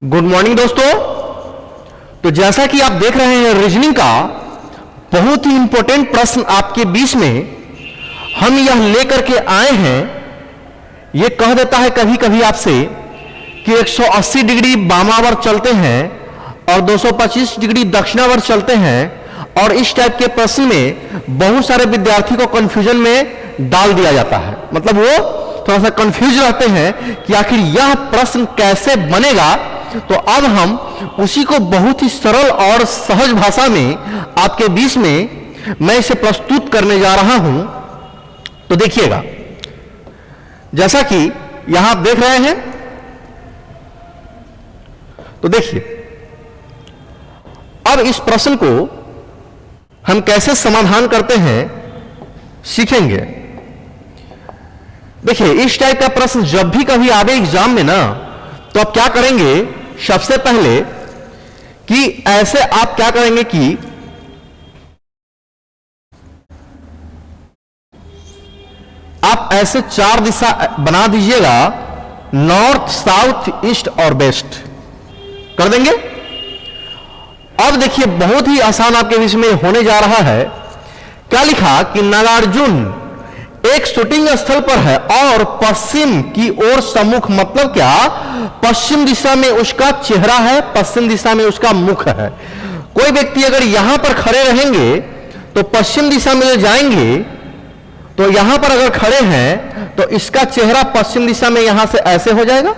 Good morning दोस्तों। तो जैसा कि आप देख रहे हैं रीजनिंग का बहुत ही इंपॉर्टेंट प्रश्न आपके बीच में हम यह लेकर के आए हैं। यह कह देता है कभी कभी आपसे कि 180 डिग्री वामावर्त चलते हैं और 225 डिग्री दक्षिणावर्त चलते हैं, और इस टाइप के प्रश्न में बहुत सारे विद्यार्थी को कंफ्यूजन में डाल दिया जाता है। मतलब वो थोड़ा सा कंफ्यूज रहते हैं कि आखिर यह प्रश्न कैसे बनेगा। तो अब हम उसी को बहुत ही सरल और सहज भाषा में आपके बीच में मैं इसे प्रस्तुत करने जा रहा हूं। तो देखिएगा, जैसा कि यहां आप देख रहे हैं, तो देखिए अब इस प्रश्न को हम कैसे समाधान करते हैं सीखेंगे। देखिए, इस टाइप का प्रश्न जब भी कभी आवे एग्जाम में ना, तो आप क्या करेंगे, सबसे पहले कि ऐसे आप क्या करेंगे कि आप ऐसे चार दिशा बना दीजिएगा, नॉर्थ, साउथ, ईस्ट और वेस्ट कर देंगे। अब देखिए बहुत ही आसान आपके बीच में होने जा रहा है। क्या लिखा कि नागार्जुन एक शूटिंग स्थल पर है और पश्चिम की ओर सम्मुख, मतलब क्या, पश्चिम दिशा में उसका चेहरा है, पश्चिम दिशा में उसका मुख है। कोई व्यक्ति अगर यहां पर खड़े रहेंगे तो पश्चिम दिशा में जाएंगे, तो यहां पर अगर खड़े हैं तो इसका चेहरा पश्चिम दिशा में यहां से ऐसे हो जाएगा।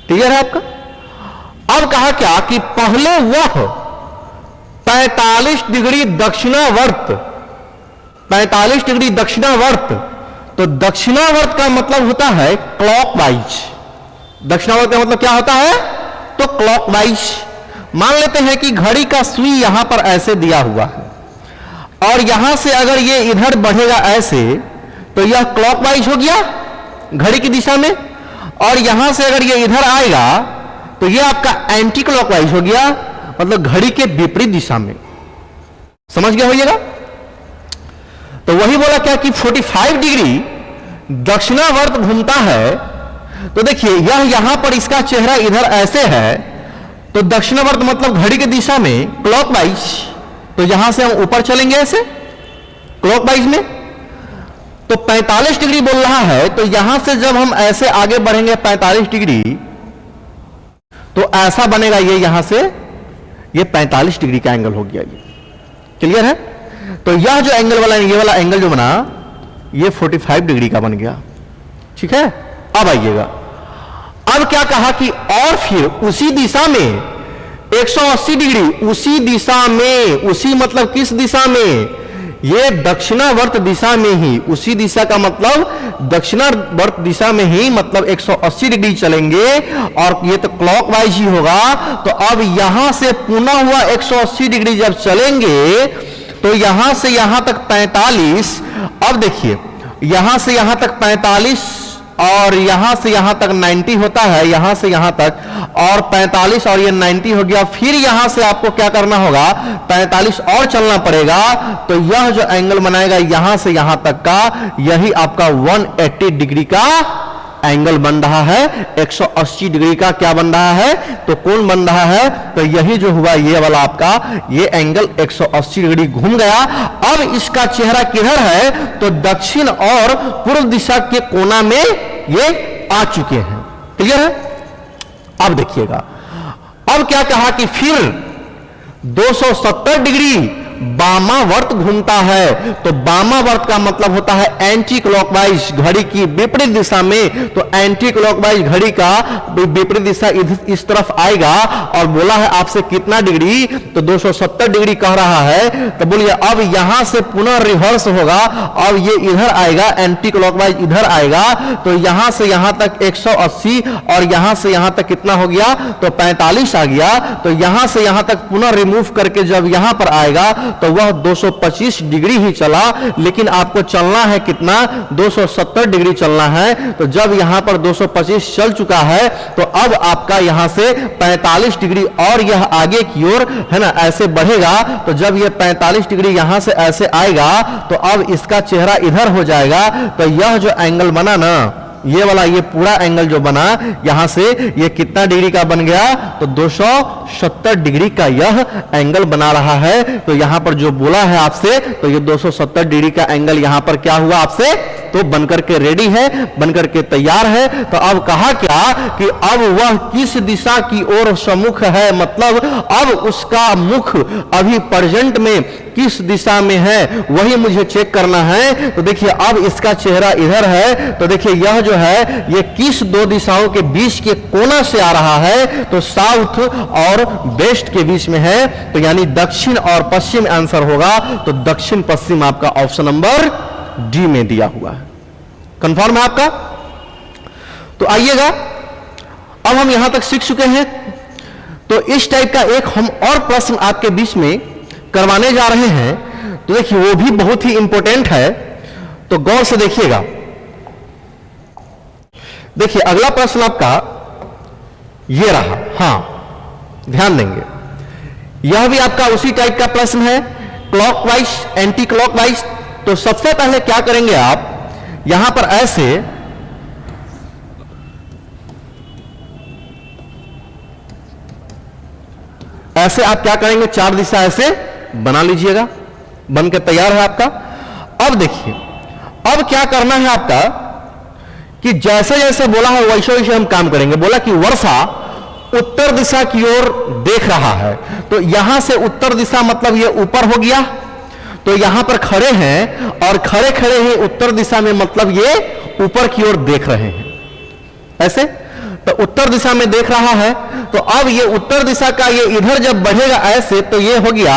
क्लियर है आपका। अब कहा क्या कि पहले वह 45 डिग्री दक्षिणावर्त, 45 डिग्री दक्षिणावर्त, तो दक्षिणावर्त का मतलब होता है क्लॉकवाइज। दक्षिणावर्त का मतलब क्या होता है, तो क्लॉकवाइज। मान लेते हैं कि घड़ी का सुई यहां पर ऐसे दिया हुआ है और यहां से अगर ये इधर बढ़ेगा ऐसे, तो यह क्लॉकवाइज हो गया घड़ी की दिशा में, और यहां से अगर ये इधर आएगा तो यह आपका एंटी क्लॉकवाइज हो गया, मतलब घड़ी के विपरीत दिशा में। समझ गया होइएगा। तो वही बोला क्या कि 45 डिग्री दक्षिणावर्त घूमता है। तो देखिए यह यहां पर इसका चेहरा इधर ऐसे है, तो दक्षिणावर्त मतलब घड़ी की दिशा में क्लॉकवाइज। तो यहां से हम ऊपर चलेंगे ऐसे क्लॉकवाइज में, तो 45 डिग्री बोल रहा है। तो यहां से जब हम ऐसे आगे बढ़ेंगे 45 डिग्री, तो ऐसा बनेगा, ये यहां से ये 45 डिग्री का एंगल हो गया। ये क्लियर है। तो यह जो एंगल वाला, ये वाला एंगल जो बना, ये 45 डिग्री का बन गया। ठीक है। अब आइएगा, अब क्या कहा कि और फिर उसी दिशा में 180 डिग्री, उसी दिशा में, उसी मतलब किस दिशा में, ये दक्षिणावर्त दिशा में ही, उसी दिशा का मतलब दक्षिणावर्त दिशा में ही, मतलब 180 डिग्री चलेंगे और ये तो क्लॉकवाइज ही होगा। तो अब यहां से पुनः हुआ 180 डिग्री जब चलेंगे, तो यहां से यहां तक 45। अब देखिए यहां से यहां तक 45 और यहां से यहां तक 90 होता है, यहां से यहां तक, और 45 और ये 90 हो गया। फिर यहां से आपको क्या करना होगा, 45 और चलना पड़ेगा। तो यह जो एंगल बनाएगा यहां से यहां तक का, यही आपका 180 डिग्री का एंगल बन रहा है। 180 डिग्री का क्या बन रहा है, तो कोण बन रहा है। तो यही जो हुआ ये वाला आपका, ये एंगल 180 डिग्री घूम गया। अब इसका चेहरा किधर है, तो दक्षिण और पूर्व दिशा के कोना में ये आ चुके हैं। क्लियर है। अब देखिएगा, अब क्या कहा कि फिर 270 डिग्री वामावर्त घूमता है। तो वामावर्त का मतलब होता है एंटी क्लॉकवाइज, घड़ी की विपरीत दिशा में। तो एंटी क्लॉकवाइज घड़ी का विपरीत दिशा इस तरफ आएगा, और बोला है आपसे कितना डिग्री, तो 270 डिग्री कह रहा है। तो बोलिए अब यहां से पुनः रिवर्स होगा, अब ये इधर आएगा, एंटी क्लॉकवाइज इधर आएगा। तो यहां से यहां तक 180 और यहां से यहां तक कितना हो गया, तो 45 आ गया। तो यहां से यहां तक पुनः रिमूव करके जब यहां पर आएगा तो वह 225 डिग्री ही चला, लेकिन आपको चलना है कितना, 270 डिग्री चलना है। तो जब यहां पर 225 चल चुका है, तो अब आपका यहां से 45 डिग्री और यह आगे की ओर है ना ऐसे बढ़ेगा। तो जब यह 45 डिग्री यहां से ऐसे आएगा, तो अब इसका चेहरा इधर हो जाएगा। तो यह जो एंगल बना ना, ये वाला ये पूरा एंगल जो बना यहां से ये कितना डिग्री का बन गया, तो 270 डिग्री का यह एंगल बना रहा है। तो यहां पर जो बोला है आपसे, तो ये 270 डिग्री का एंगल यहां पर क्या हुआ आपसे, तो बनकर के रेडी है, बनकर के तैयार है। तो अब कहा क्या कि अब वह किस दिशा की ओर सम्मुख है, मतलब अब उसका मुख अभी प्रेजेंट में किस दिशा में है वही मुझे चेक करना है। तो देखिए अब इसका चेहरा इधर है, तो देखिए यह जो है ये किस दो दिशाओं के बीच के कोना से आ रहा है, तो साउथ और वेस्ट के बीच में है, तो यानी दक्षिण और पश्चिम आंसर होगा। तो दक्षिण पश्चिम आपका ऑप्शन नंबर डी में दिया हुआ है। कंफर्म है आपका? तो आइएगा, अब हम यहां तक सीख चुके हैं, तो इस टाइप का एक हम और प्रश्न आपके बीच में करवाने जा रहे हैं। तो देखिए वो भी बहुत ही इंपॉर्टेंट है, तो गौर से देखिएगा। देखिए अगला प्रश्न आपका ये रहा, हां ध्यान देंगे, यह भी आपका उसी टाइप का प्रश्न है, क्लॉकवाइज एंटी क्लॉकवाइज। तो सबसे पहले क्या करेंगे आप, यहां पर ऐसे आप क्या करेंगे, चार दिशा ऐसे बना लीजिएगा, बनकर तैयार है आपका। अब देखिए अब क्या करना है आपका कि जैसे जैसे बोला है वैसे वैसे हम काम करेंगे। बोला कि वर्षा उत्तर दिशा की ओर देख रहा है, तो यहां से उत्तर दिशा मतलब ये ऊपर हो गया, तो यहां पर खड़े हैं और खड़े खड़े ही उत्तर दिशा में मतलब ये ऊपर की ओर देख रहे हैं ऐसे, तो उत्तर दिशा में देख रहा है। तो अब ये उत्तर दिशा का ये इधर जब बढ़ेगा ऐसे, तो ये हो गया,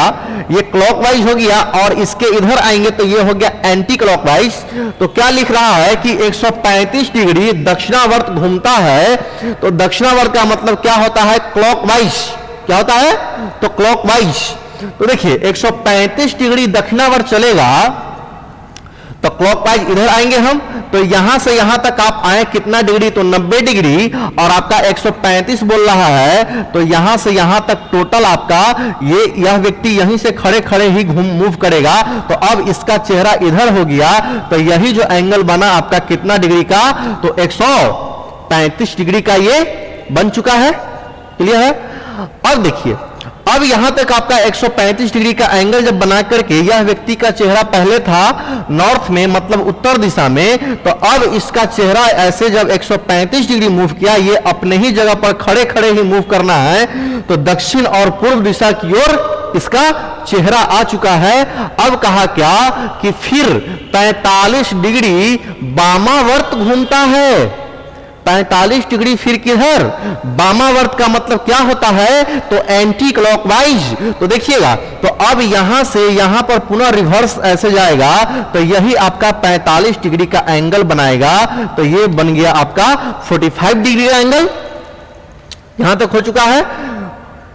ये क्लॉकवाइज हो गया, और इसके इधर आएंगे तो ये हो गया एंटी क्लॉकवाइज। तो क्या लिख रहा है कि 135 डिग्री दक्षिणावर्त घूमता है, तो दक्षिणावर्त का मतलब क्या होता है, क्लॉकवाइज। क्या होता है, तो क्लॉकवाइज। तो देखिए 135 डिग्री दक्षिणावर्त चलेगा, तो क्लॉकवाइज इधर आएंगे हम, तो यहां से यहां तक आप आए कितना डिग्री, तो 90 डिग्री, और आपका 135 बोल रहा है, तो यहां से यहां तक टोटल आपका यह व्यक्ति यहीं से खड़े खड़े ही मूव करेगा। तो अब इसका चेहरा इधर हो गया, तो यही जो एंगल बना आपका कितना डिग्री का, तो 135 डिग्री का ये बन चुका है। क्लियर है? अब देखिए अब यहां तक आपका 135 डिग्री का एंगल जब बना करके यह व्यक्ति का चेहरा पहले था नॉर्थ में मतलब उत्तर दिशा में, तो अब इसका चेहरा ऐसे जब 135 डिग्री मूव किया, ये अपने ही जगह पर खड़े खड़े ही मूव करना है, तो दक्षिण और पूर्व दिशा की ओर इसका चेहरा आ चुका है। अब कहा क्या कि फिर 45 डिग्री वामावर्त घूमता है। 45 डिग्री फिर किधर, वामावर्त का मतलब क्या होता है, तो एंटी क्लॉकवाइज। तो देखिएगा, तो अब यहां से यहां पर पुनः रिवर्स ऐसे जाएगा, तो यही आपका 45 डिग्री का एंगल बनाएगा। तो ये बन गया आपका 45 डिग्री का एंगल, यहां तक हो चुका है।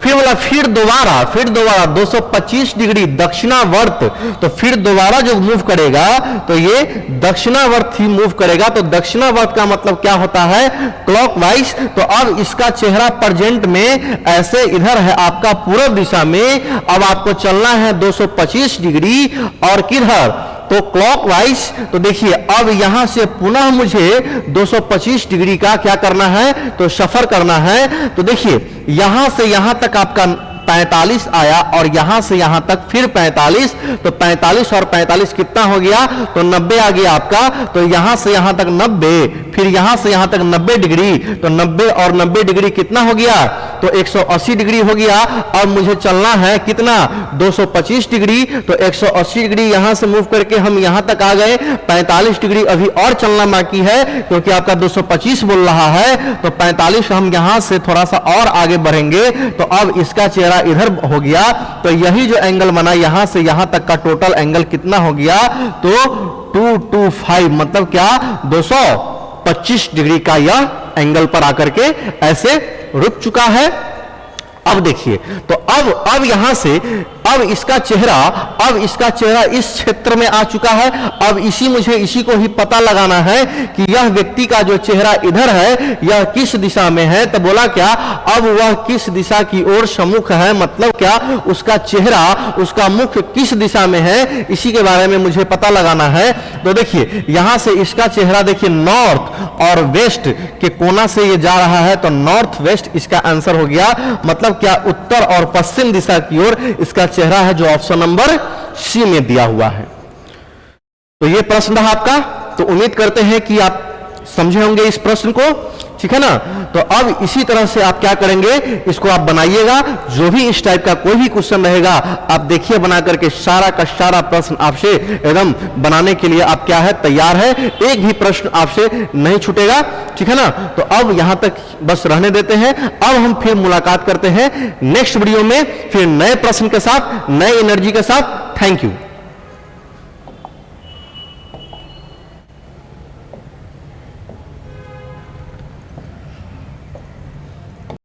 फिर बोला फिर दोबारा 225 डिग्री दक्षिणावर्त, तो फिर दोबारा जो मूव करेगा तो ये दक्षिणावर्त ही मूव करेगा। तो दक्षिणावर्त का मतलब क्या होता है, क्लॉकवाइज। तो अब इसका चेहरा प्रेजेंट में ऐसे इधर है आपका पूर्व दिशा में, अब आपको चलना है 225 डिग्री और किधर, तो क्लॉकवाइज। तो देखिए अब यहां से पुनः मुझे 225 डिग्री का क्या करना है, तो सफर करना है। तो देखिए यहां से यहां तक आपका 45 आया और यहां से यहां तक फिर 45, तो 45 और 45 कितना हो गया, तो 90 आ गया आपका। तो यहां से यहां तक 90, फिर यहां से यहां तक 90 डिग्री, तो 90 और 90 डिग्री कितना हो गया, तो 180 डिग्री हो गया। अब मुझे चलना है कितना, 225 डिग्री, तो 180 डिग्री यहां से मूव करके हम यहां तक आ गए। 45 डिग्री अभी और चलना बाकी है क्योंकि आपका 225 बोल रहा है, तो 45 हम यहां से थोड़ा सा और आगे बढ़ेंगे। तो अब इसका चेहरा इधर हो गया, तो यही जो एंगल बना यहां से यहां तक का टोटल एंगल कितना हो गया, तो 225 मतलब क्या, 225 डिग्री का यह एंगल पर आकर के ऐसे रुक चुका है। अब देखिए, तो अब यहां से अब इसका चेहरा इस क्षेत्र में आ चुका है। अब मुझे इसी को ही पता लगाना है कि यह व्यक्ति का जो चेहरा इधर है यह किस दिशा में है। तो बोला क्या, अब वह किस दिशा की ओर सम्मुख है, मतलब क्या उसका चेहरा, उसका मुख किस दिशा में है, इसी के बारे में मुझे पता लगाना है। तो देखिए यहां से इसका चेहरा देखिए नॉर्थ और वेस्ट के कोना से ये जा रहा है, तो नॉर्थ वेस्ट इसका आंसर हो गया। मतलब क्या, उत्तर और पश्चिम दिशा की ओर इसका चेहरा है, जो ऑप्शन नंबर सी में दिया हुआ है। तो ये प्रश्न रहा आपका। तो उम्मीद करते हैं कि आप समझे होंगे इस प्रश्न को, ठीक है ना। तो अब इसी तरह से आप क्या करेंगे, इसको आप बनाइएगा। जो भी इस टाइप का कोई भी क्वेश्चन रहेगा आप देखिए बना करके सारा का सारा प्रश्न आपसे एकदम बनाने के लिए आप क्या है, तैयार है। एक भी प्रश्न आपसे नहीं छूटेगा, ठीक है ना। तो अब यहां तक बस रहने देते हैं। अब हम फिर मुलाकात करते हैं नेक्स्ट वीडियो में, फिर नए प्रश्न के साथ, नए एनर्जी के साथ। Thank you.